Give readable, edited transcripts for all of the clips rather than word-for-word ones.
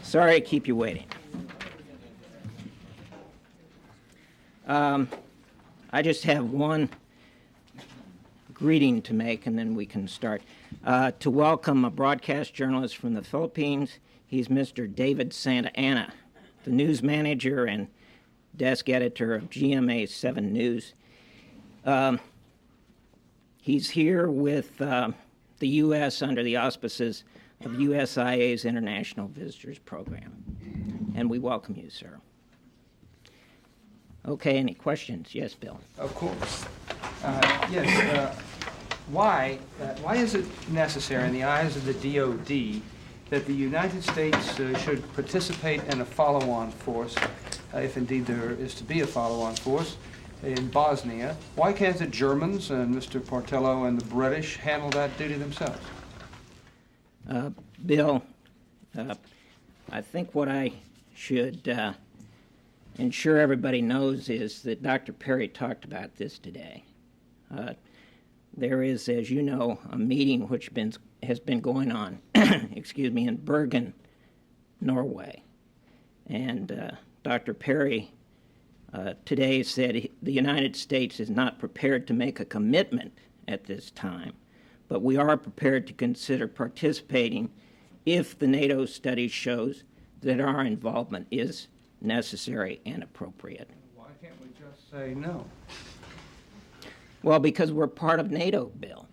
Sorry to keep you waiting. I just have one greeting to make, and then we can start. To welcome a broadcast journalist from the Philippines. He's Mr. David Santa Anna, the news manager and desk editor of GMA 7 News. He's here with the U.S. under the auspices of USIA's International Visitors Program. And we welcome you, sir. Okay, any questions? Yes, Bill. Of course. Yes. Why is it necessary in the eyes of the DoD that the United States should participate in a follow-on force, if indeed there is to be a follow-on force, in Bosnia? Why can't the Germans and Mr. Portillo and the British handle that duty themselves? Bill, I think what I should ensure everybody knows is that Dr. Perry talked about this today. There is, as you know, a meeting which has been going on, excuse me, in Bergen, Norway. And Dr. Perry today said the United States is not prepared to make a commitment at this time, but we are prepared to consider participating if the NATO study shows that our involvement is necessary and appropriate. Why can't we just say no? Well, because we're part of NATO, Bill.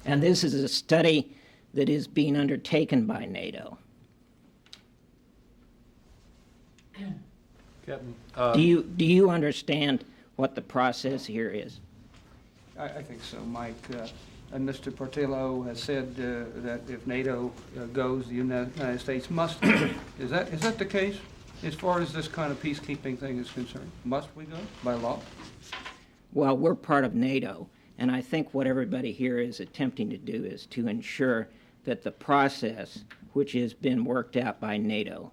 And this is a study that is being undertaken by NATO. Captain, Do you understand what the process here is? I think so, Mike. And Mr. Portillo has said that if NATO goes, the United States must go. Is that the case as far as this kind of peacekeeping thing is concerned? Must we go by law? Well, we're part of NATO, and I think what everybody here is attempting to do is to ensure that the process, which has been worked out by NATO,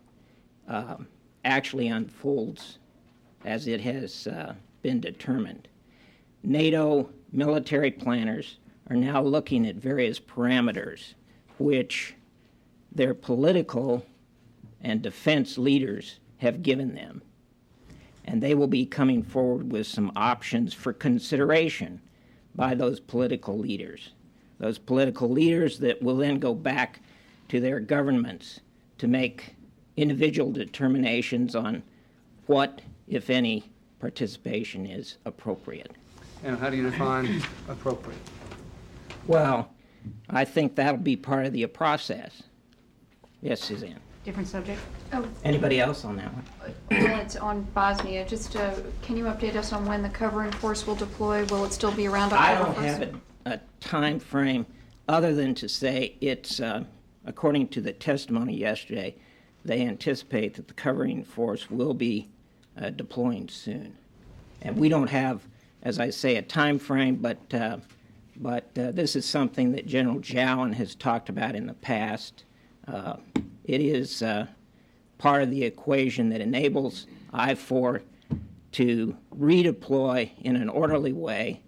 actually unfolds as it has been determined. NATO military planners are now looking at various parameters which their political and defense leaders have given them. And they will be coming forward with some options for consideration by those political leaders. Those political leaders that will then go back to their governments to make individual determinations on what, if any, participation is appropriate. And how do you define appropriate? Well, I think that'll be part of the process. Yes, Suzanne. Different subject. Anybody else on that one? Well, it's on Bosnia. Just can you update us on when the covering force will deploy? Will it still be around October 1st? I don't have a time frame other than to say it's, according to the testimony yesterday, they anticipate that the covering force will be deploying soon. And we don't have, as I say, a time frame, but this is something that General Jowen has talked about in the past. It is part of the equation that enables I-4 to redeploy in an orderly way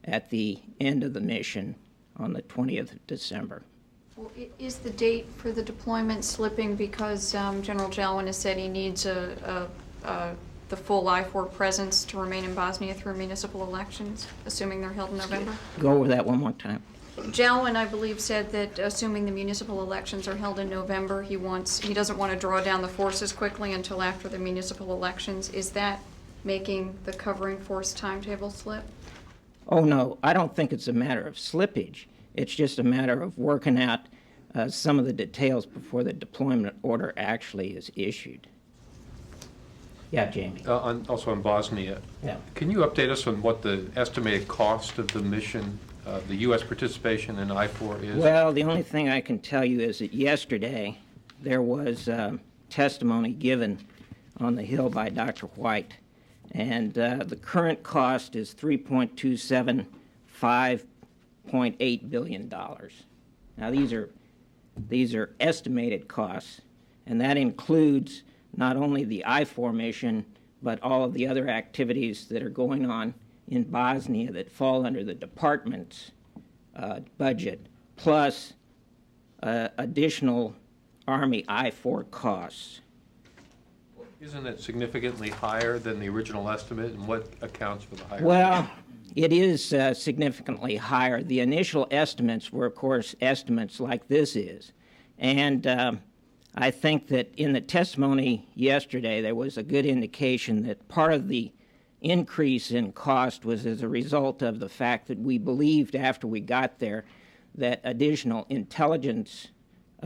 at the end of the mission on the 20th of December. Well, is the date for the deployment slipping because General Jowen has said he needs the full I-4 presence to remain in Bosnia through municipal elections, assuming they're held in November? Go over that one more time. Jowen, I believe, said that assuming the municipal elections are held in November, he doesn't want to draw down the forces quickly until after the municipal elections. Is that making the covering force timetable slip? Oh, no, I don't think it's a matter of slippage. It's just a matter of working out some of the details before the deployment order actually is issued. Yeah, Jamie. also on Bosnia. Yeah. Can you update us on what the estimated cost of the mission, the U.S. participation in I-4 is? Well, the only thing I can tell you is that yesterday there was testimony given on the Hill by Dr. White, and the current cost is $3.275.8 billion. Now, these are estimated costs, and that includes not only the I-4 mission, but all of the other activities that are going on in Bosnia that fall under the department's budget, plus additional Army I-4 costs. Isn't it significantly higher than the original estimate, and what accounts for the higher? Well, it is significantly higher. The initial estimates were, of course, estimates like this is. And I think that in the testimony yesterday, there was a good indication that part of the increase in cost was as a result of the fact that we believed after we got there that additional intelligence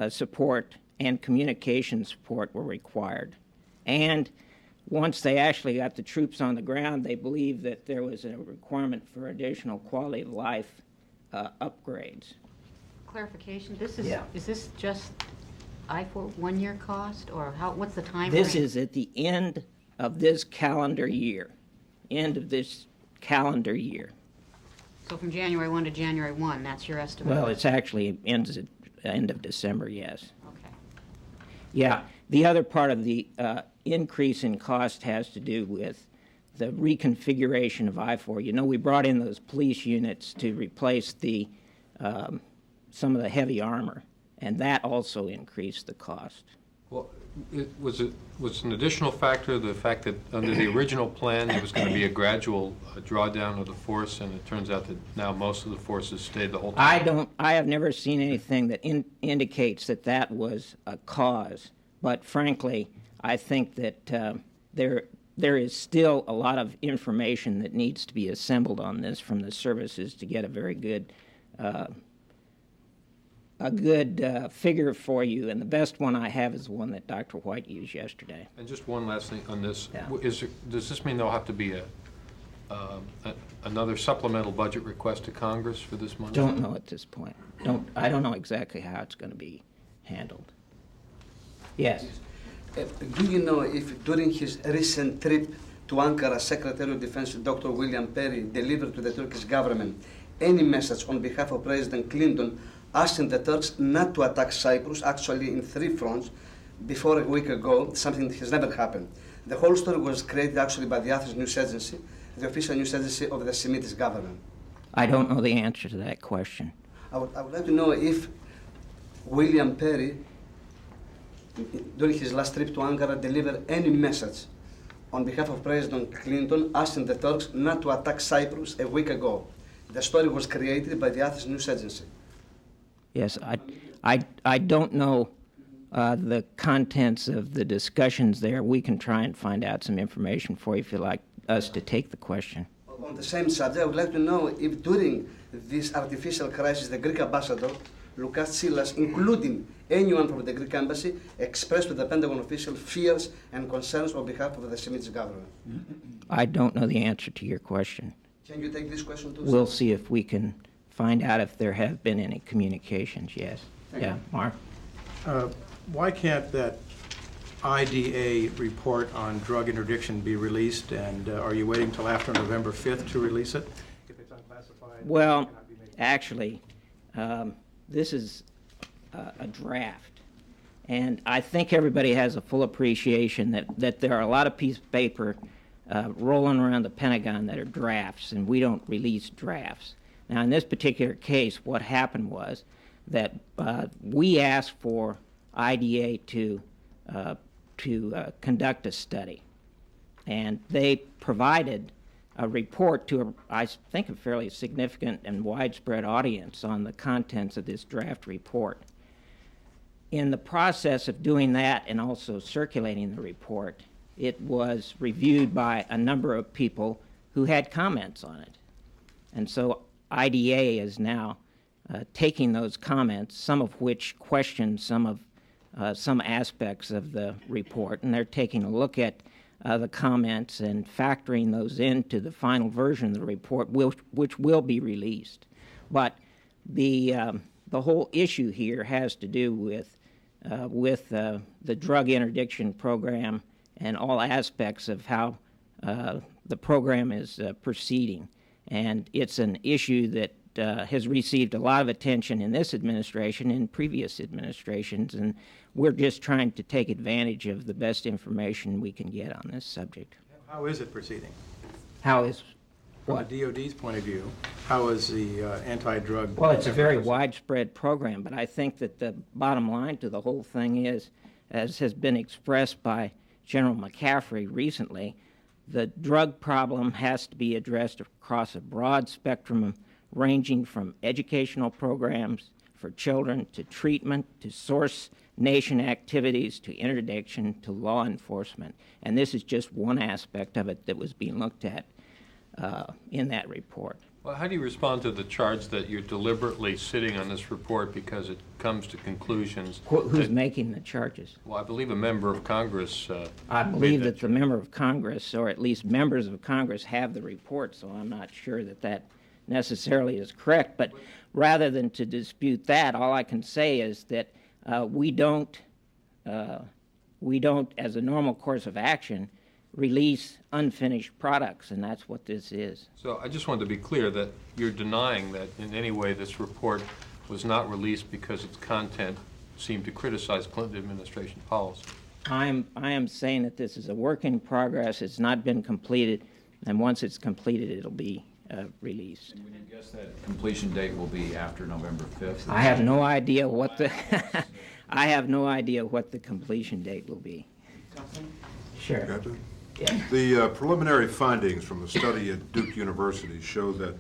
support and communication support were required. And once they actually got the troops on the ground, they believed that there was a requirement for additional quality of life upgrades. Clarification, is this just I-4 1-year cost, or what's the time This frame? is at the end of this calendar year. End of this calendar year. So from January 1 to January 1, that's your estimate? Well, it's actually ends at end of December, yes. Okay. Yeah, the other part of the increase in cost has to do with the reconfiguration of I-4. You know, we brought in those police units to replace the some of the heavy armor, and that also increased the cost. Well, was an additional factor the fact that under the original plan there was going to be a gradual drawdown of the force, and it turns out that now most of the forces stayed the whole time? I have never seen anything that indicates that that was a cause, but frankly, I think that there is still a lot of information that needs to be assembled on this from the services to get a very good figure for you, and the best one I have is the one that Dr. White used yesterday. And just one last thing on this. Yeah. Does this mean there'll have to be another supplemental budget request to Congress for this money? Don't know at this point. I don't know exactly how it's going to be handled. Yes. Do you know if during his recent trip to Ankara, Secretary of Defense Dr. William Perry delivered to the Turkish government any message on behalf of President Clinton asking the Turks not to attack Cyprus, actually in 3 fronts, before a week ago, something that has never happened? The whole story was created actually by the Athens News Agency, the official news agency of the Semitic government. I don't know the answer to that question. I would like to know if William Perry, during his last trip to Ankara, delivered any message on behalf of President Clinton asking the Turks not to attack Cyprus a week ago. The story was created by the Athens News Agency. Yes, I don't know the contents of the discussions there. We can try and find out some information for you if you'd like us to take the question. On the same subject, I would like to know if during this artificial crisis, the Greek ambassador, Lukas Tsilas, including anyone from the Greek embassy, expressed to the Pentagon official fears and concerns on behalf of the Semitic government. I don't know the answer to your question. Can you take this question too? We'll see if we can find out if there have been any communications, yes. Yeah, Mark? Why can't that IDA report on drug interdiction be released, and are you waiting till after November 5th to release it? If it's unclassified, Well, it cannot be made. actually, this is a draft, and I think everybody has a full appreciation that there are a lot of pieces of paper rolling around the Pentagon that are drafts, and we don't release drafts. Now, in this particular case, what happened was that we asked for IDA to conduct a study, and they provided a report to, I think, a fairly significant and widespread audience on the contents of this draft report. In the process of doing that and also circulating the report, it was reviewed by a number of people who had comments on it. And so IDA is now taking those comments, some of which question some aspects of the report, and they're taking a look at the comments and factoring those into the final version of the report, which will be released. But the whole issue here has to do with the drug interdiction program and all aspects of how the program is proceeding. And it's an issue that has received a lot of attention in this administration and previous administrations, and we're just trying to take advantage of the best information we can get on this subject. How is it proceeding? How is From the DOD's point of view, how is the anti-drug? Well, it's a very efforts? widespread program, but I think that the bottom line to the whole thing is, as has been expressed by General McCaffrey recently, the drug problem has to be addressed across a broad spectrum ranging from educational programs for children to treatment to source nation activities to interdiction to law enforcement. And this is just one aspect of it that was being looked at in that report. Well, how do you respond to the charge that you're deliberately sitting on this report because it comes to conclusions? Who's that, making the charges? well, I believe a member of Congress I made believe that the charge. member of Congress, or at least members of Congress, have the report, so I'm not sure that that necessarily is correct. But rather than to dispute that, all I can say is that we don't, as a normal course of action, release unfinished products, and that's what this is. So I just wanted to be clear that you're denying that in any way this report was not released because its content seemed to criticize Clinton administration policy. I am saying that this is a work in progress. It's not been completed, and once it's completed, it'll be released. And would you guess that completion date will be after November 5th? I have no idea what the I have no idea what the completion date will be. Sure. Captain? Yeah. The preliminary findings from a study at Duke University show that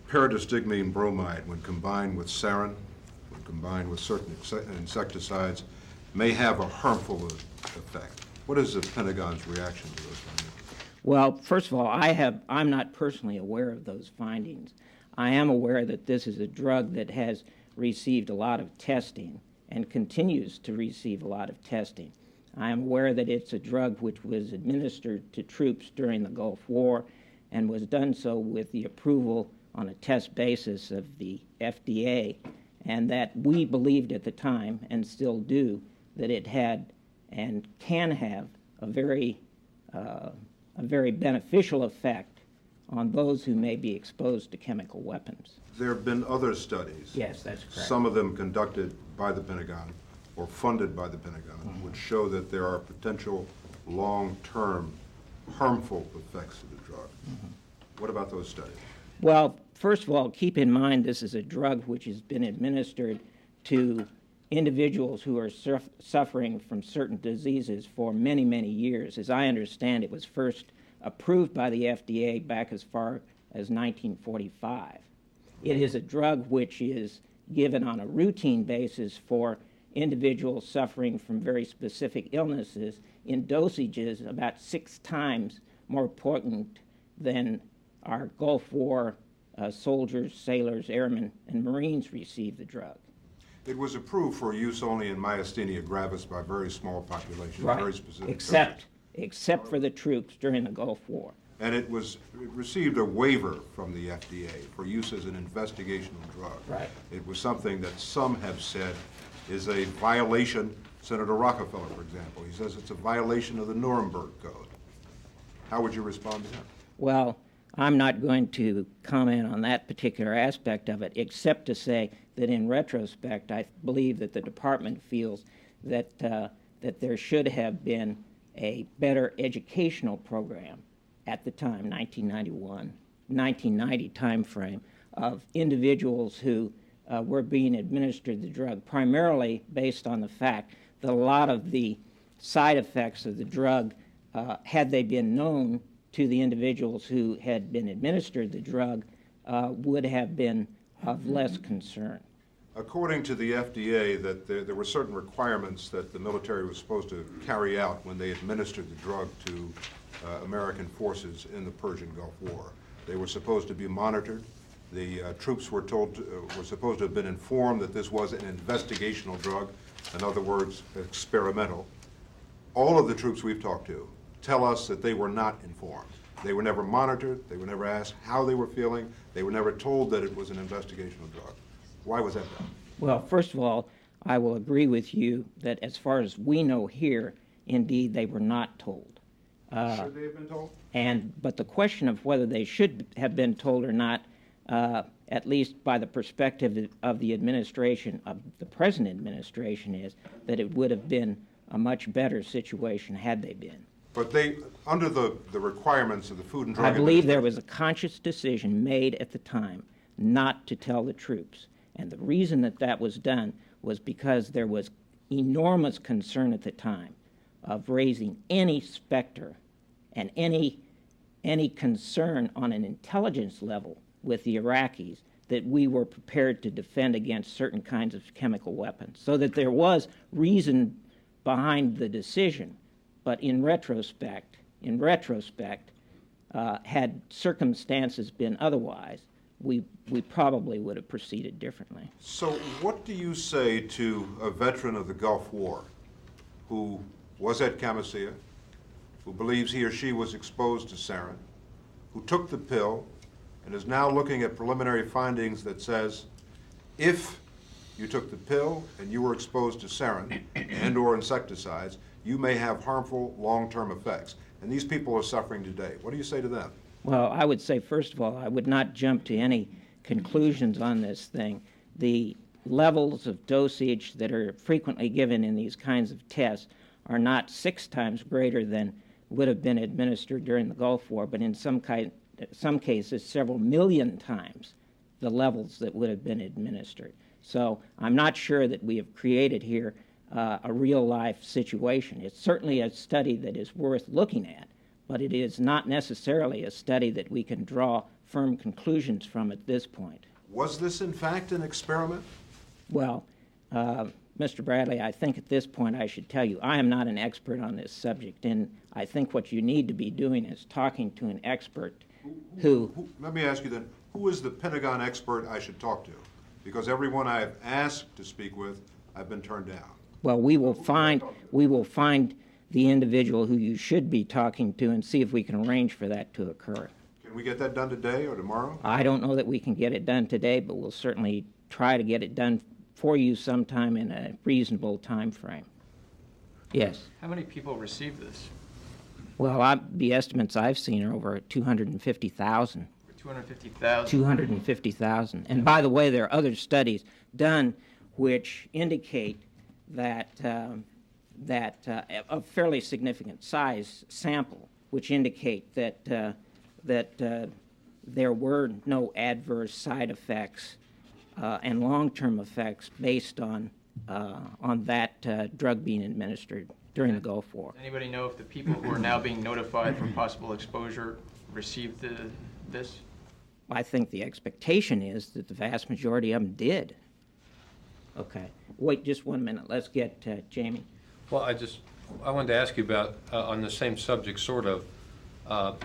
paradystigmine bromide, when combined with sarin, when combined with certain insecticides, may have a harmful effect. What is the Pentagon's reaction to those findings? Well, first of all, I'm not personally aware of those findings. I am aware that this is a drug that has received a lot of testing and continues to receive a lot of testing. I am aware that it's a drug which was administered to troops during the Gulf War and was done so with the approval on a test basis of the FDA, and that we believed at the time, and still do, that it had and can have a very beneficial effect on those who may be exposed to chemical weapons. There have been other studies. Yes, that's correct. Some of them conducted by the Pentagon or funded by the Pentagon, which show that there are potential long-term harmful effects of the drug. What about those studies? Well, first of all, keep in mind this is a drug which has been administered to individuals who are suffering from certain diseases for many, many years. As I understand, it was first approved by the FDA back as far as 1945. It is a drug which is given on a routine basis for individuals suffering from very specific illnesses in dosages about 6 times more potent than our Gulf War soldiers, sailors, airmen, and Marines received the drug. It was approved for use only in myasthenia gravis by very small populations, very specific. Except for the troops during the Gulf War. And it received a waiver from the FDA for use as an investigational drug. Right. It was something that some have said is a violation. Senator Rockefeller, for example, he says it's a violation of the Nuremberg Code. How would you respond to that? Well, I'm not going to comment on that particular aspect of it, except to say that in retrospect, I believe that the department feels that that there should have been a better educational program at the time, 1990 timeframe, of individuals who were being administered the drug, primarily based on the fact that a lot of the side effects of the drug, had they been known to the individuals who had been administered the drug, would have been of less concern. According to the FDA, that there were certain requirements that the military was supposed to carry out when they administered the drug to American forces in the Persian Gulf War. They were supposed to be monitored. The troops were supposed to have been informed that this was an investigational drug, in other words, experimental. All of the troops we've talked to tell us that they were not informed. They were never monitored. They were never asked how they were feeling. They were never told that it was an investigational drug. Why was that done? Well, first of all, I will agree with you that as far as we know here, indeed, they were not told. Should they have been told? But the question of whether they should have been told or not, at least by the perspective of the administration, of the present administration, is that it would have been a much better situation had they been. But they, under the requirements of the Food and Drug I believe there Administration- was a conscious decision made at the time not to tell the troops. And the reason that that was done was because there was enormous concern at the time of raising any specter and any concern on an intelligence level with the Iraqis that we were prepared to defend against certain kinds of chemical weapons. So that there was reason behind the decision, but in retrospect, had circumstances been otherwise, we probably would have proceeded differently. So what do you say to a veteran of the Gulf War who was at Camisea, who believes he or she was exposed to sarin, who took the pill, and is now looking at preliminary findings that says, if you took the pill and you were exposed to sarin and or insecticides, you may have harmful long-term effects. And these people are suffering today. What do you say to them? Well, I would say, first of all, I would not jump to any conclusions on this thing. The levels of dosage that are frequently given in these kinds of tests are not 6 times greater than would have been administered during the Gulf War, but in some cases several million times the levels that would have been administered. So I'm not sure that we have created here a real-life situation. It's certainly a study that is worth looking at, but it is not necessarily a study that we can draw firm conclusions from at this point. Was this in fact an experiment? Well, Mr. Bradley, I think at this point I should tell you I am not an expert on this subject, and I think what you need to be doing is talking to an expert who Let me ask you then, who is the Pentagon expert I should talk to? Because everyone I have asked to speak with, I've been turned down. Well, we will find the individual who you should be talking to and see if we can arrange for that to occur. Can we get that done today or tomorrow? I don't know that we can get it done today, but we'll certainly try to get it done for you sometime in a reasonable time frame. Yes. How many people received this? Well, the estimates I've seen are over 250,000. 250,000? 250,000. And by the way, there are other studies done which indicate that a fairly significant size sample, which indicate that there were no adverse side effects and long-term effects based on that drug being administered during the Gulf War. Does anybody know if the people who are now being notified for possible exposure received this? I think the expectation is that the vast majority of them did. Okay. Wait just 1 minute. Let's get Jamie. Well, I wanted to ask you about, on the same subject, sort of,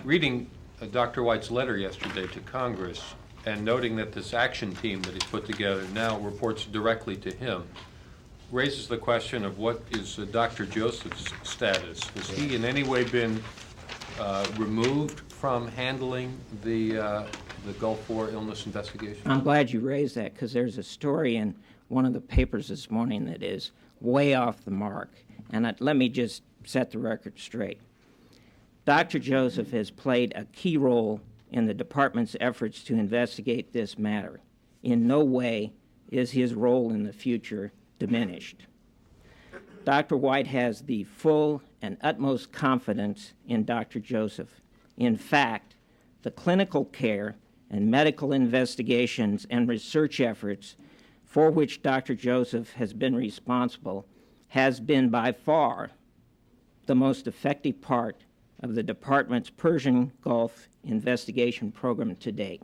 reading Dr. White's letter yesterday to Congress and noting that this action team that he's put together now reports directly to him, raises the question of what is Dr. Joseph's status. Has he in any way been removed from handling the Gulf War illness investigation? I'm glad you raised that because there's a story in one of the papers this morning that is way off the mark. And let me just set the record straight. Dr. Joseph has played a key role in the department's efforts to investigate this matter. In no way is his role in the future diminished. Dr. White has the full and utmost confidence in Dr. Joseph. In fact, the clinical care and medical investigations and research efforts for which Dr. Joseph has been responsible has been by far the most effective part of the department's Persian Gulf investigation program to date.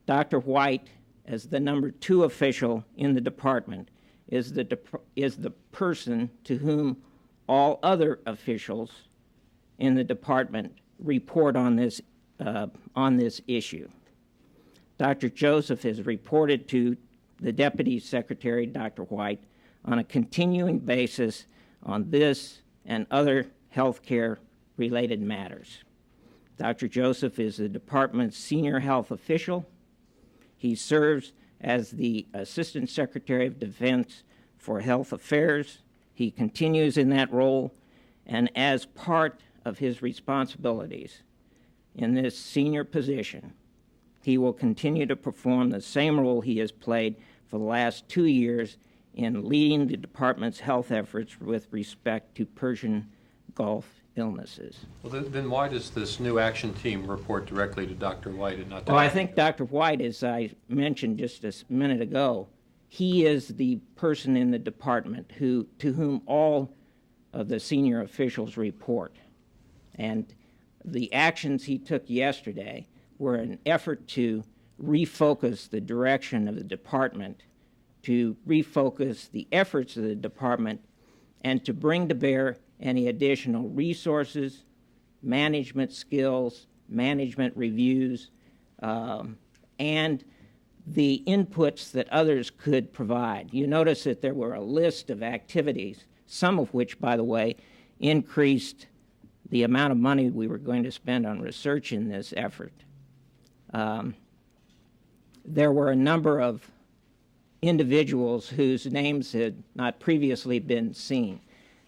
Dr. White, as the number 2 official in the department, is the person to whom all other officials in the department report on this issue. Dr. Joseph has reported to the Deputy Secretary, Dr. White, on a continuing basis on this and other health care related matters. Dr. Joseph is the department's senior health official. He serves as the Assistant Secretary of Defense for Health Affairs. He continues in that role, and as part of his responsibilities in this senior position, he will continue to perform the same role he has played for the last 2 years in leading the department's health efforts with respect to Persian Gulf illnesses. Well, then why does this new action team report directly to Dr. White and not to... Well, I think Dr. White, as I mentioned just a minute ago, he is the person in the department to whom all of the senior officials report. And the actions he took yesterday were an effort to refocus the direction of the department, to refocus the efforts of the department, and to bring to bear any additional resources, management skills, management reviews, and the inputs that others could provide. You notice that there were a list of activities, some of which, by the way, increased the amount of money we were going to spend on research in this effort. There were a number of individuals whose names had not previously been seen.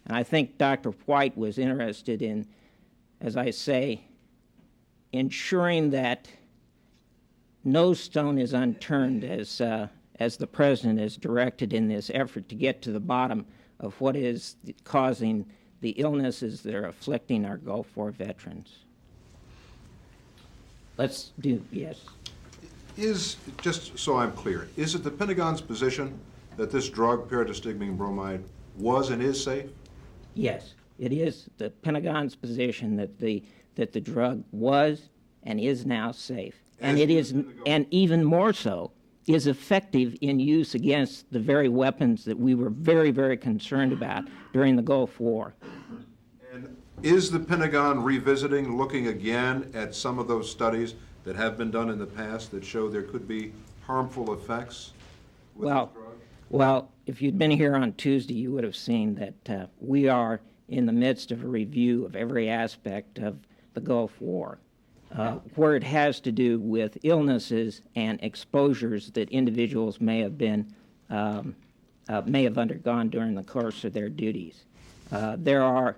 And I think Dr. White was interested in, as I say, ensuring that no stone is unturned as the President has directed in this effort to get to the bottom of what is causing the illnesses that are afflicting our Gulf War veterans. Let's do, yes. Just so I'm clear, is it the Pentagon's position that this drug, pyridostigmine bromide, was and is safe? Yes, it is the Pentagon's position that the drug was and is now safe. And it is, and even more so, is effective in use against the very weapons that we were very, very concerned about during the Gulf War. And is the Pentagon revisiting, looking again at some of those studies that have been done in the past that show there could be harmful effects with this drug? Well, if you'd been here on Tuesday, you would have seen that we are in the midst of a review of every aspect of the Gulf War, where it has to do with illnesses and exposures that individuals may have undergone during the course of their duties. There are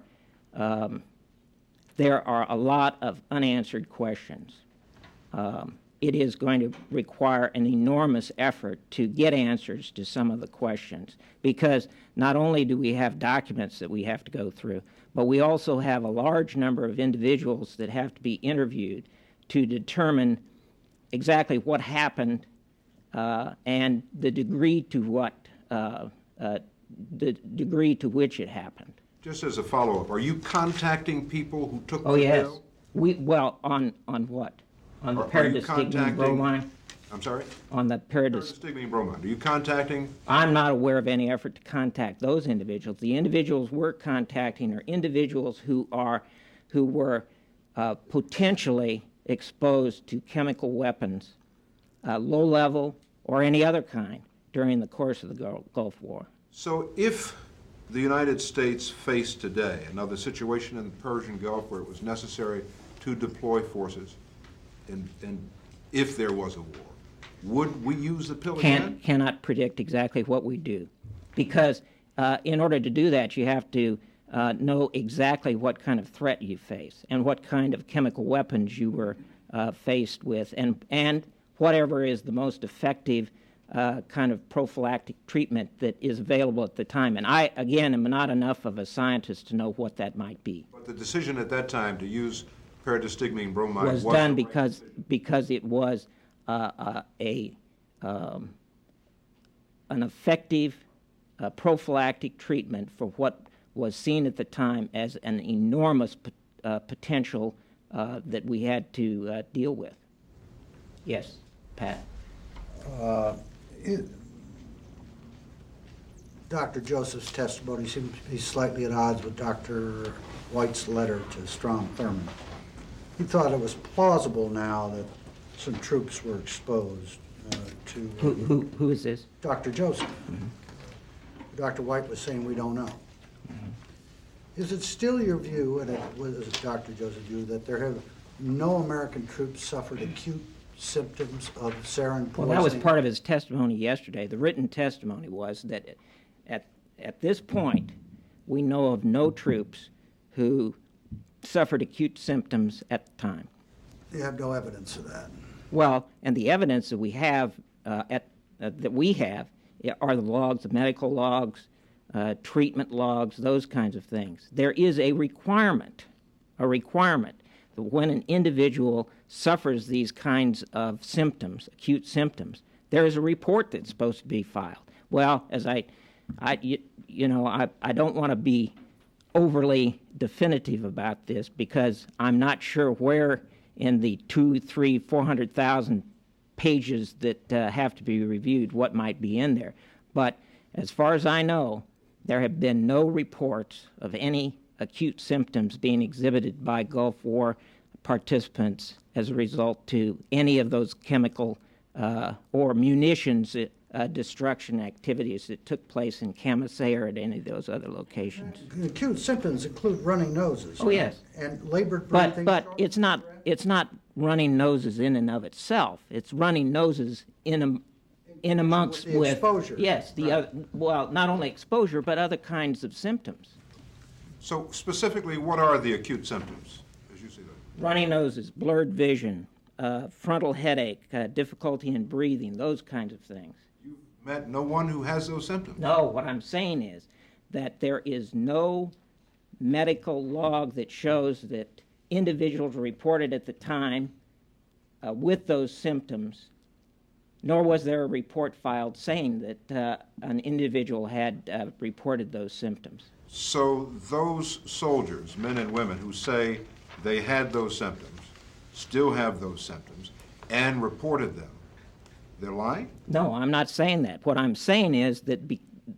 a lot of unanswered questions. It is going to require an enormous effort to get answers to some of the questions, because not only do we have documents that we have to go through, but we also have a large number of individuals that have to be interviewed to determine exactly what happened and the degree to which it happened. Just as a follow-up, are you contacting people who took the Oh, yes. pill? Well, on what? On the Are you pyridostigmine bromide? I'm sorry? On the Pyridostigmine bromide. Are you contacting? I'm not aware of any effort to contact those individuals. The individuals we're contacting are individuals who were potentially exposed to chemical weapons, low level or any other kind, during the course of the Gulf War. So if the United States faced today another situation in the Persian Gulf where it was necessary to deploy forces, and if there was a war, would we use the pill again? Cannot predict exactly what we do, because in order to do that, you have to know exactly what kind of threat you face and what kind of chemical weapons you were faced with, and whatever is the most effective kind of prophylactic treatment that is available at the time. And I, again, am not enough of a scientist to know what that might be. But the decision at that time to use pyridostigmine bromide was done because it was an effective prophylactic treatment for what was seen at the time as an enormous potential that we had to deal with. Yes, Pat. Dr. Joseph's testimony seems to be slightly at odds with Dr. White's letter to Strom Thurmond. He thought it was plausible now that some troops were exposed to... Who is this? Dr. Joseph. Mm-hmm. Dr. White was saying we don't know. Mm-hmm. Is it still your view, and it was Dr. Joseph's view, that there have no American troops suffered acute symptoms of sarin poisoning? Well, that was part of his testimony yesterday. The written testimony was that at this point, we know of no troops who suffered acute symptoms at the time. You have no evidence of that. Well, and the evidence that we have are the logs, the medical logs, treatment logs, those kinds of things. There is a requirement that when an individual suffers these kinds of symptoms, acute symptoms, there is a report that's supposed to be filed. Well, as I don't want to be overly definitive about this because I'm not sure where in the 400,000 pages that have to be reviewed what might be in there. But as far as I know, there have been no reports of any acute symptoms being exhibited by Gulf War participants as a result to any of those chemical or munitions destruction activities that took place in Camisay or at any of those other locations. Acute symptoms include running noses. Oh, yes. And labored breathing. But it's not running noses in and of itself. It's running noses in amongst with the exposure. Yes, not only exposure but other kinds of symptoms. So specifically, what are the acute symptoms, as you see them? Runny noses, blurred vision, frontal headache, difficulty in breathing, those kinds of things. You've met no one who has those symptoms? No, what I'm saying is that there is no medical log that shows that individuals reported at the time with those symptoms, nor was there a report filed saying that an individual had reported those symptoms. So those soldiers, men and women, who say they had those symptoms, still have those symptoms, and reported them, they're lying? No, I'm not saying that. What I'm saying is that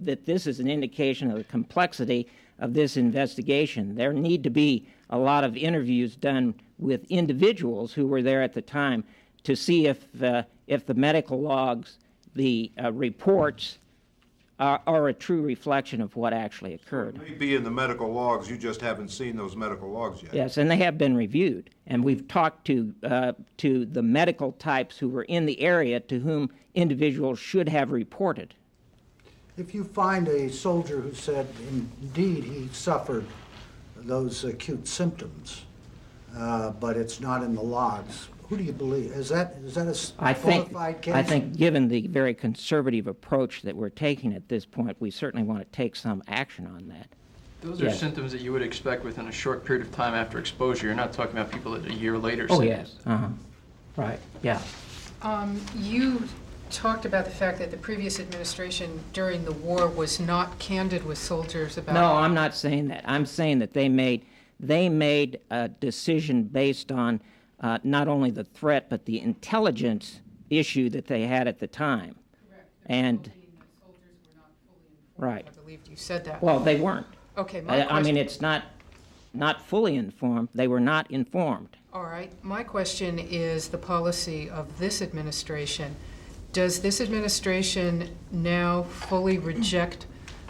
that this is an indication of the complexity of this investigation. There need to be a lot of interviews done with individuals who were there at the time to see if the medical logs, the reports, are a true reflection of what actually occurred. It may be in the medical logs, you just haven't seen those medical logs yet. Yes, and they have been reviewed. And we've talked to the medical types who were in the area to whom individuals should have reported. If you find a soldier who said indeed he suffered those acute symptoms, but it's not in the logs, who do you believe? Is that a qualified case? I think given the very conservative approach that we're taking at this point, we certainly want to take some action on that. Those are symptoms that you would expect within a short period of time after exposure. You're not talking about people that a year later. Oh, yes. Right, yeah. You talked about the fact that the previous administration during the war was not candid with soldiers about... No, I'm not saying that. I'm saying that they made a decision based on not only the threat, but the intelligence issue that they had at the time. Correct. And the soldiers were not fully informed. right. I believed you said that. Well, they weren't. Okay, I mean, it's not fully informed. They were not informed. All right. My question is the policy of this administration. Does this administration now fully reject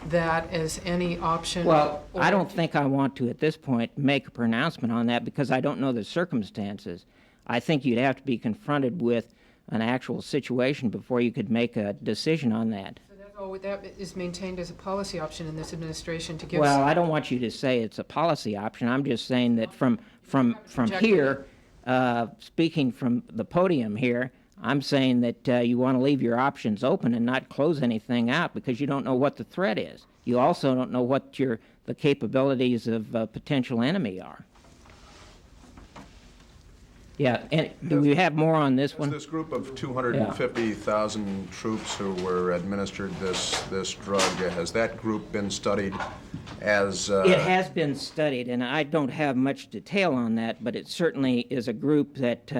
that as any option? Well, I don't think I want to, at this point, make a pronouncement on that because I don't know the circumstances. I think you'd have to be confronted with an actual situation before you could make a decision on that. So that is maintained as a policy option in this administration to give... Well, I don't want you to say it's a policy option. I'm just saying that from here, speaking from the podium here, I'm saying that you want to leave your options open and not close anything out because you don't know what the threat is. You also don't know what the capabilities of a potential enemy are. Yeah, and do we have more on this one? This group of 250,000 troops who were administered this drug, has that group been studied as... It has been studied, and I don't have much detail on that, but it certainly is a group that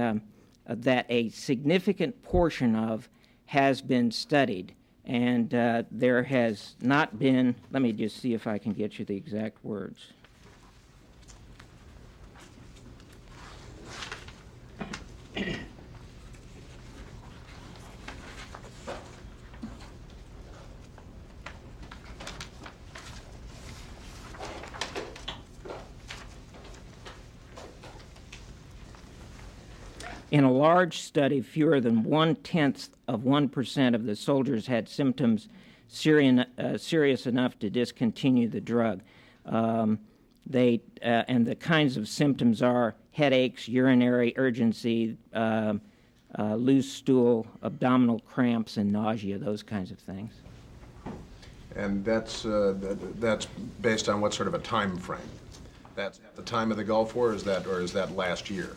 a significant portion of has been studied, and there has not been, let me just see if I can get you the exact words. In a large study, fewer than 0.1% of the soldiers had symptoms serious enough to discontinue the drug. And the kinds of symptoms are headaches, urinary urgency, loose stool, abdominal cramps, and nausea, those kinds of things. And that's based on what sort of a time frame? That's at the time of the Gulf War, or is that last year?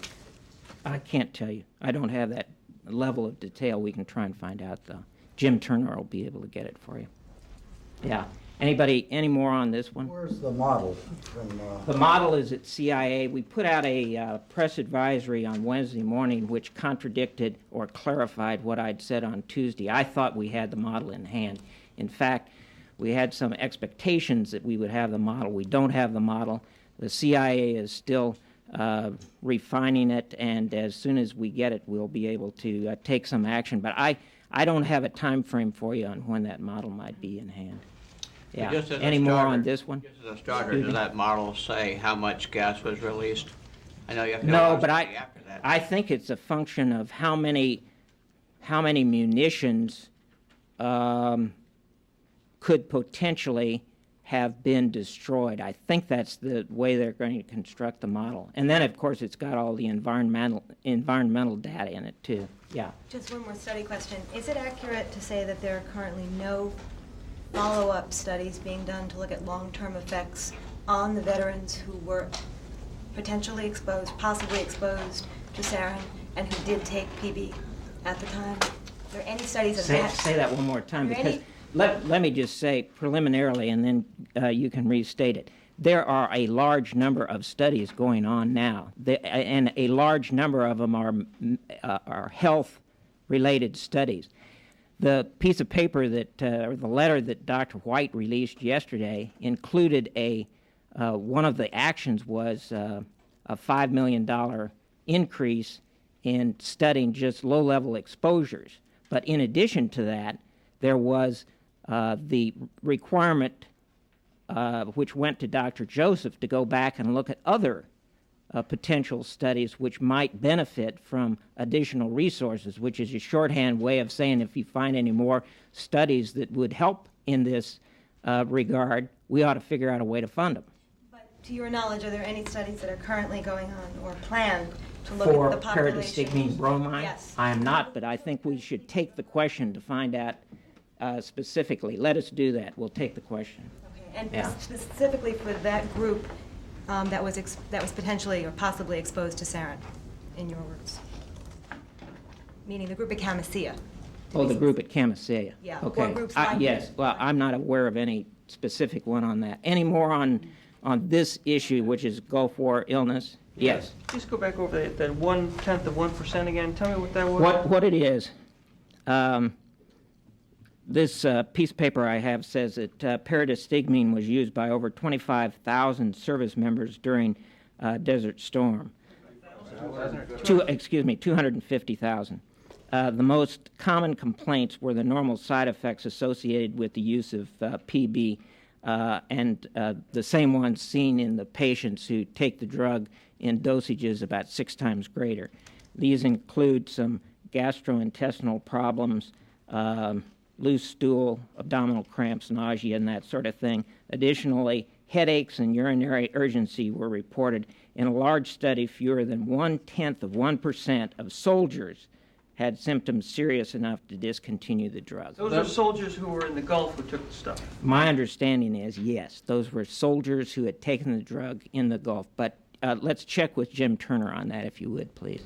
I can't tell you. I don't have that level of detail. We can try and find out, though. Jim Turner will be able to get it for you. Yeah. Anybody, any more on this one? Where's the model from? The model is at CIA. We put out a press advisory on Wednesday morning which contradicted or clarified what I'd said on Tuesday. I thought we had the model in hand. In fact, we had some expectations that we would have the model. We don't have the model. The CIA is still refining it, and as soon as we get it, we'll be able to take some action. But I don't have a time frame for you on when that model might be in hand. Yeah. Any more on this one? Just as a starter, does that model say how much gas was released? I know you have to No, but after that. I think it's a function of how many munitions could potentially have been destroyed. I think that's the way they're going to construct the model. And then, of course, it's got all the environmental data in it, too. Yeah. Just one more study question. Is it accurate to say that there are currently no follow-up studies being done to look at long-term effects on the veterans who were potentially exposed, possibly exposed to sarin, and who did take PB at the time? Are there any studies of that? Say that one more time, because let me just say preliminarily, and then you can restate it. There are a large number of studies going on now, and a large number of them are health-related studies. The piece of paper that, or the letter that Dr. White released yesterday included one of the actions was a $5 million increase in studying just low-level exposures. But in addition to that, there was the requirement which went to Dr. Joseph to go back and look at other potential studies which might benefit from additional resources, which is a shorthand way of saying if you find any more studies that would help in this regard, we ought to figure out a way to fund them. But to your knowledge, are there any studies that are currently going on or planned to look at the population? For paradistigmine bromide? Yes. I am not, but I think we should take the question to find out specifically. Let us do that. We'll take the question. Okay. And specifically for that group that was potentially or possibly exposed to sarin, in your words? Meaning the group at Camisea. Oh, the group at Camisea. Yeah. Okay. Or groups like yes. Well, I'm not aware of any specific one on that. Any more on this issue, which is Gulf War illness? Yes. Just go back over that 1/10 of 1% again. Tell me what that was. What it is. This piece of paper I have says that paradistigmine was used by over 25,000 service members during Desert Storm. 250,000. The most common complaints were the normal side effects associated with the use of PB and the same ones seen in the patients who take the drug in dosages about 6 times greater. These include some gastrointestinal problems, loose stool, abdominal cramps, nausea, and that sort of thing. Additionally, headaches and urinary urgency were reported. In a large study, fewer than 0.1% of soldiers had symptoms serious enough to discontinue the drug. Those are soldiers who were in the Gulf who took the stuff. My understanding is, yes, those were soldiers who had taken the drug in the Gulf. But let's check with Jim Turner on that, if you would, please.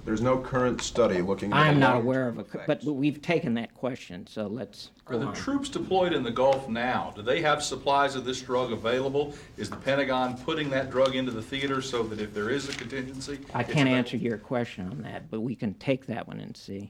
There's no current study looking at I am the not long-term aware of effects. but we've taken that question, so let's go Are the on. troops deployed in the Gulf now? Do they have supplies of this drug available? Is the Pentagon putting that drug into the theater so that if there is a contingency? I can't answer your question on that, but we can take that one and see.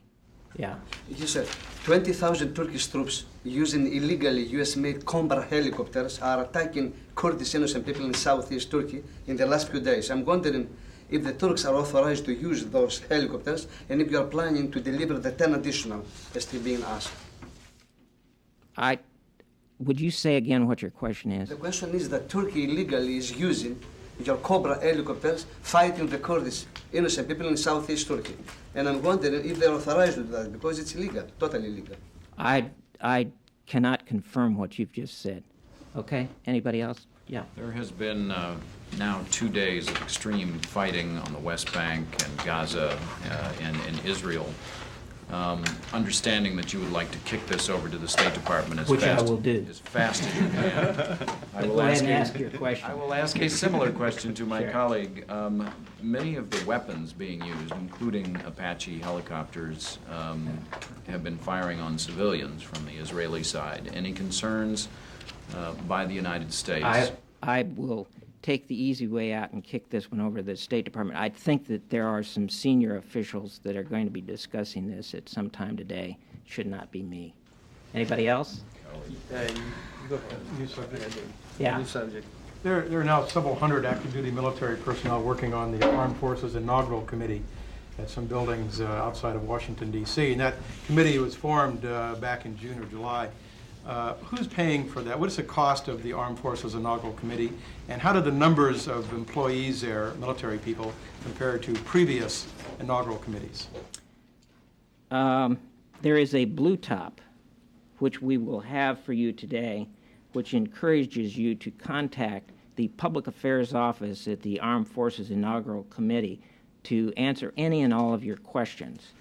Yeah. He said 20,000 Turkish troops using illegally US-made Cobra helicopters are attacking Kurdish innocent people in southeast Turkey in the last few days. I'm wondering if the Turks are authorized to use those helicopters and if you are planning to deliver the 10 additional as they're being asked. Would you say again what your question is? The question is that Turkey illegally is using your Cobra helicopters fighting the Kurdish innocent people in southeast Turkey. And I'm wondering if they're authorized to do that because it's illegal, totally illegal. I cannot confirm what you've just said. Okay? Anybody else? Yeah. There has been now 2 days of extreme fighting on the West Bank and Gaza and in Israel. understanding that you would like to kick this over to the State Department as Which I fast will do. as fast as you can. I will Go ahead ask and a- ask your question. I will ask a similar question to my Sure. colleague. Many of the weapons being used, including Apache helicopters, have been firing on civilians from the Israeli side. Any concerns by the United States? I will take the easy way out and kick this one over to the State Department. I think that there are some senior officials that are going to be discussing this at some time today. It should not be me. Anybody else? You go ahead. New subject. Yeah. New subject. There are now several hundred active duty military personnel working on the Armed Forces Inaugural Committee at some buildings outside of Washington, D.C. And that committee was formed back in June or July. Who's paying for that? What is the cost of the Armed Forces Inaugural Committee? And how do the numbers of employees there, military people, compare to previous inaugural committees? There is a blue top, which we will have for you today, which encourages you to contact the Public Affairs Office at the Armed Forces Inaugural Committee to answer any and all of your questions.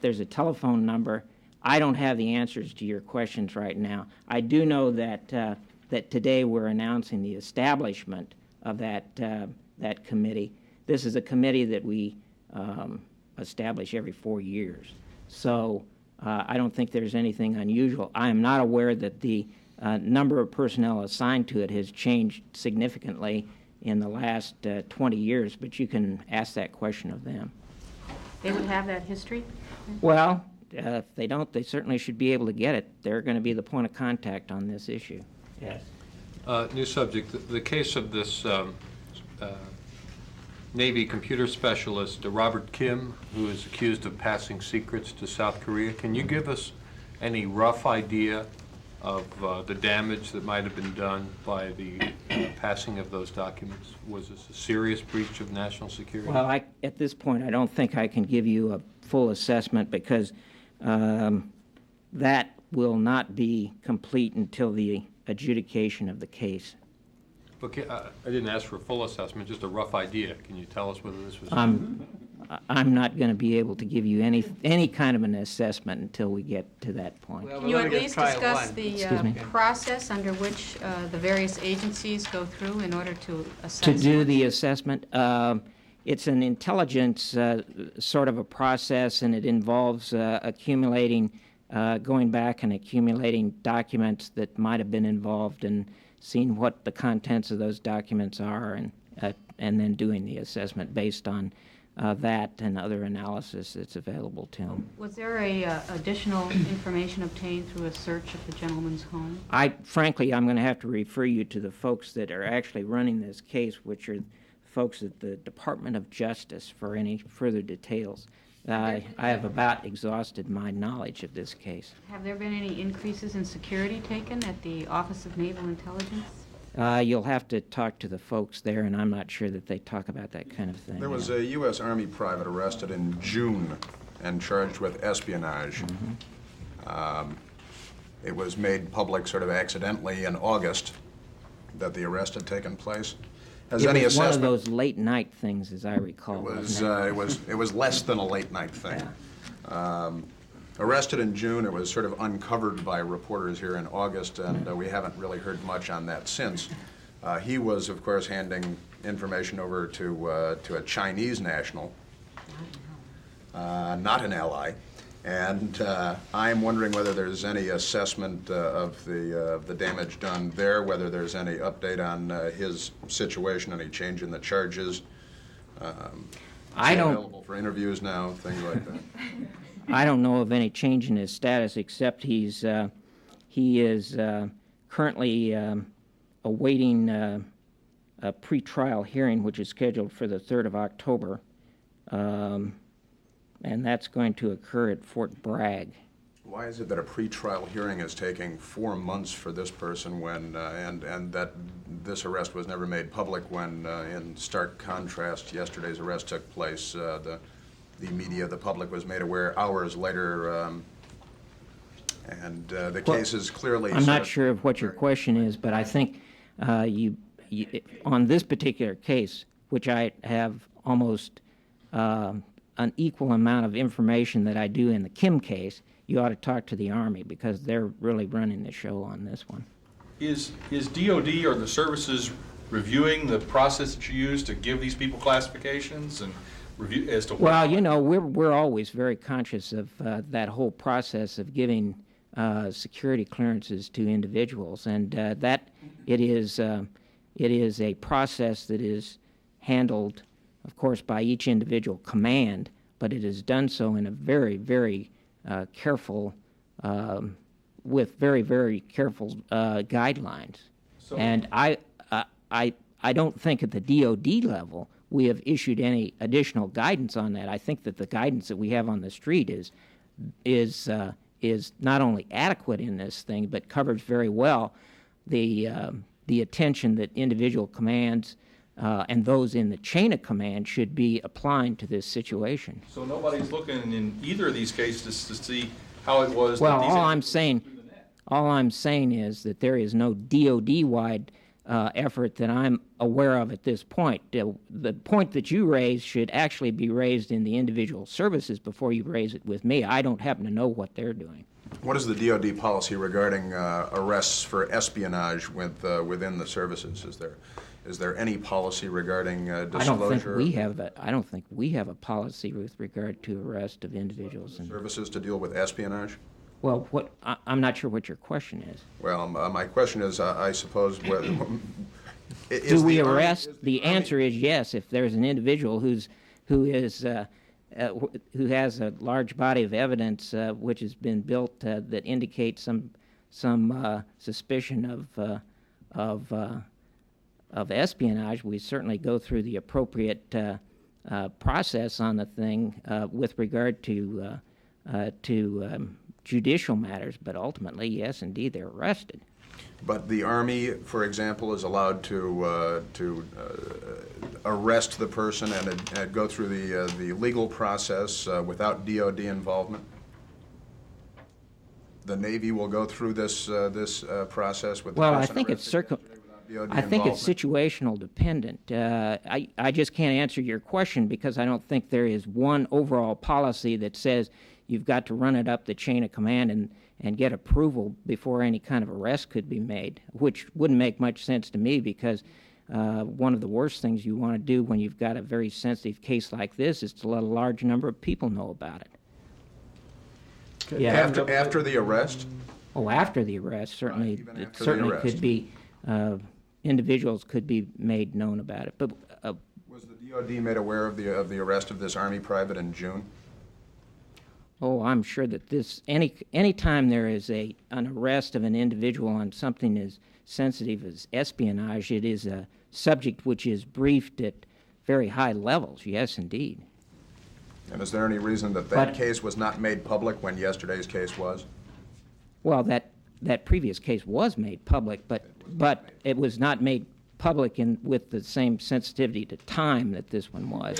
There's a telephone number. I don't have the answers to your questions right now. I do know that that today we're announcing the establishment of that committee. This is a committee that we establish every 4 years. So I don't think there's anything unusual. I am not aware that the number of personnel assigned to it has changed significantly in the last 20 years, but you can ask that question of them. They would have that history? Well, if they don't, they certainly should be able to get it. They're going to be the point of contact on this issue. Yes. New subject, the case of this Navy computer specialist, Robert Kim, who is accused of passing secrets to South Korea. Can you give us any rough idea of the damage that might have been done by the passing of those documents? Was this a serious breach of national security? Well, at this point, I don't think I can give you a full assessment because that will not be complete until the adjudication of the case. Okay, I didn't ask for a full assessment, just a rough idea. Can you tell us whether this was... I'm not going to be able to give you any kind of an assessment until we get to that point. Well, Can you let at me least just try discuss one. the Excuse me? process under which the various agencies go through in order to assess? To do the assessment, it's an intelligence sort of a process, and it involves accumulating, going back and accumulating documents that might have been involved and seeing what the contents of those documents are, and then doing the assessment based on that and other analysis that's available to them. Was there a additional information obtained through a search of the gentleman's home? Frankly, I'm going to have to refer you to the folks that are actually running this case, which are folks at the Department of Justice, for any further details. I have about exhausted my knowledge of this case. Have there been any increases in security taken at the Office of Naval Intelligence? You'll have to talk to the folks there, and I'm not sure that they talk about that kind of thing. There was a U.S. Army private arrested in June and charged with espionage. It was made public sort of accidentally in August that the arrest had taken place. Has It any was one of assessment? those late night things, as I recall. It was less than a late night thing. Arrested in June, it was sort of uncovered by reporters here in August, and we haven't really heard much on that since. He was, of course, handing information over to a Chinese national, not an ally. And I'm wondering whether there's any assessment of the damage done there, whether there's any update on his situation, any change in the charges. I don't- Available for interviews now, things like that. I don't know of any change in his status, except he is currently awaiting a pretrial hearing, which is scheduled for the 3rd of October, and that's going to occur at Fort Bragg. Why is it that a pretrial hearing is taking 4 months for this person when, and that this arrest was never made public when, in stark contrast, yesterday's arrest took place? The media, the public was made aware hours later, and the case is clearly... I'm not sure of what your question is, but I think you on this particular case, which I have almost an equal amount of information that I do in the Kim case, you ought to talk to the Army because they're really running the show on this one. Is DOD or the services reviewing the process that you use to give these people classifications and review as to what? Well, you know, we're always very conscious of that whole process of giving security clearances to individuals, and that it is a process that is handled, of course, by each individual command, but it is done so in a very, very careful, with very, very careful guidelines. So- And I don't think at the DoD level we have issued any additional guidance on that. I think that the guidance that we have on the street is not only adequate in this thing, but covers very well the attention that individual commands and those in the chain of command should be applying to this situation. So nobody's looking in either of these cases to see how it was. Well, that these all I'm saying is that there is no DoD-wide effort that I'm aware of at this point. The point that you raised should actually be raised in the individual services before you raise it with me. I don't happen to know what they're doing. What is the DoD policy regarding arrests for espionage within the services? Is there any policy regarding disclosure? I don't think we have a policy with regard to arrest of individuals and services to deal with espionage? Well, I'm not sure what your question is. Well, my question is, I suppose, do we arrest? The answer is yes. If there's an individual who has a large body of evidence which has been built that indicates some suspicion of espionage, we certainly go through the appropriate process on the thing with regard to judicial matters, but ultimately, yes, indeed, they're arrested. But the Army, for example, is allowed to arrest the person and go through the legal process without DoD involvement? The Navy will go through this process with the well, person I think it's situational dependent. I just can't answer your question because I don't think there is one overall policy that says you've got to run it up the chain of command and get approval before any kind of arrest could be made, which wouldn't make much sense to me because one of the worst things you want to do when you've got a very sensitive case like this is to let a large number of people know about it. Yeah. After the arrest? Oh, after the arrest, certainly, Right, it certainly could be, individuals could be made known about it. But was the DoD made aware of the arrest of this Army private in June? oh, I'm sure that any time there is an arrest of an individual on something as sensitive as espionage, it is a subject which is briefed at very high levels. Yes, indeed. And is there any reason that case was not made public when yesterday's case was? Well, that previous case was made public, but it was not made public with the same sensitivity to time that this one was.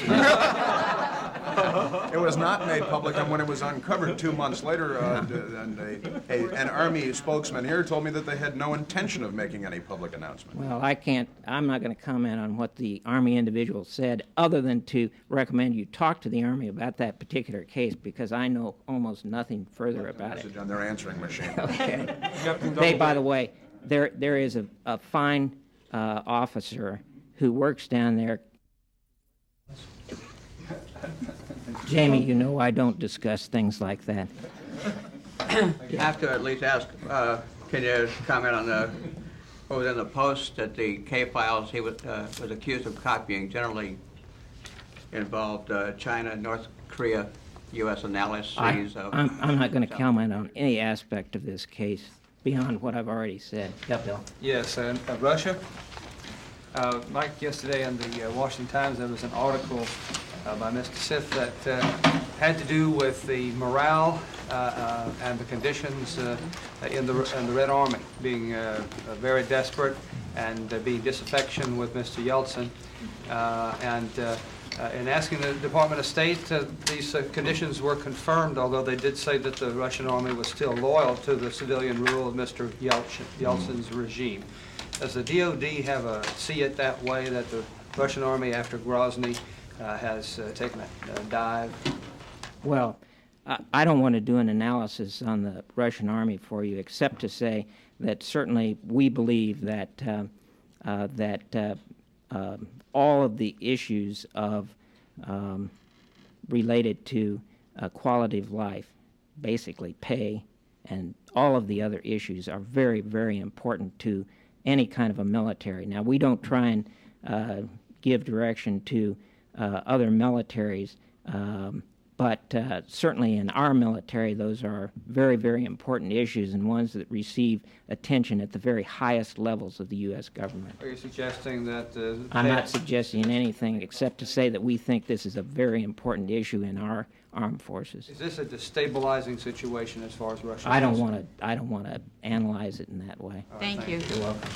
It was not made public, and when it was uncovered 2 months later, an Army spokesman here told me that they had no intention of making any public announcement. Well, I'm not going to comment on what the Army individual said, other than to recommend you talk to the Army about that particular case, because I know almost nothing further about it. On their answering machine. Okay. By the way, there is a fine officer who works down there. Jamie, you know I don't discuss things like that. You have to at least ask, can you comment on what was in the Post that the K files he was accused of copying generally involved China, North Korea, U.S. analyses of... I'm not going to comment on any aspect of this case beyond what I've already said. Yeah, Bill. Yes, Russia. Like yesterday in the Washington Times, there was an article by Mr. Sith that had to do with the morale and the conditions in the Red Army, being very desperate and being disaffection with Mr. Yeltsin. In asking the Department of State, these conditions were confirmed, although they did say that the Russian Army was still loyal to the civilian rule of Mr. Yeltsin's regime. Does the DoD see it that way, that the Russian Army after Grozny has taken a dive? Well, I don't want to do an analysis on the Russian army for you, except to say that certainly we believe that all of the issues of related to quality of life, basically pay, and all of the other issues are very, very important to any kind of a military. Now, we don't try and give direction to other militaries, but certainly in our military, those are very, very important issues and ones that receive attention at the very highest levels of the U.S. government. Are you suggesting that... I'm not suggesting anything except to say that we think this is a very important issue in our armed forces. Is this a destabilizing situation as far as Russia? I don't want to analyze it in that way. Thank you. You're welcome.